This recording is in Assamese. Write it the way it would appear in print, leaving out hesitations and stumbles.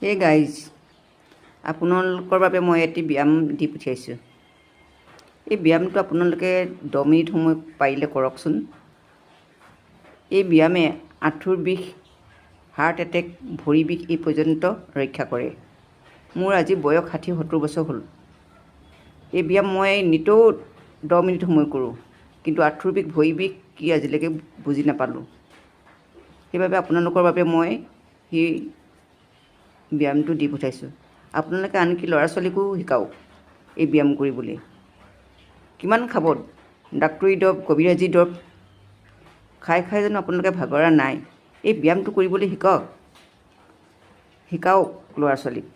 হে গাইজ, আপোনালোকৰ বাবে মই এটি ব্যায়াম দি পঠিয়াইছোঁ। এই ব্যায়ামটো আপোনালোকে 10 মিনিট সময় পাৰিলে কৰকচোন। এই ব্যায়ামে আঁঠুৰ বিষ, হাৰ্ট এটেক, ভৰি বিষ এই পৰ্যন্ত ৰক্ষা কৰে। মোৰ আজি বয়স 60-70 বছৰ হ'ল। এই ব্যায়াম মই নিতৌ 10 মিনিট সময় কৰোঁ, কিন্তু আঁঠুৰ বিষ, ভৰি বিষ কি আজিলৈকে বুজি নাপালোঁ। সেইবাবে আপোনালোকৰ বাবে মই সেই ব্যায়ামটো দি পঠাইছোঁ। আপোনালোকে আনকি ল'ৰা ছোৱালীকো শিকাওক এই ব্যায়াম কৰিবলৈ। কিমান খাব ডাক্তৰী দৰৱ, কবিৰাজী দৰৱ খাই জানো আপোনালোকে ভাগৰা নাই? এই ব্যায়ামটো কৰিবলৈ শিকাওক ল'ৰা ছোৱালীক।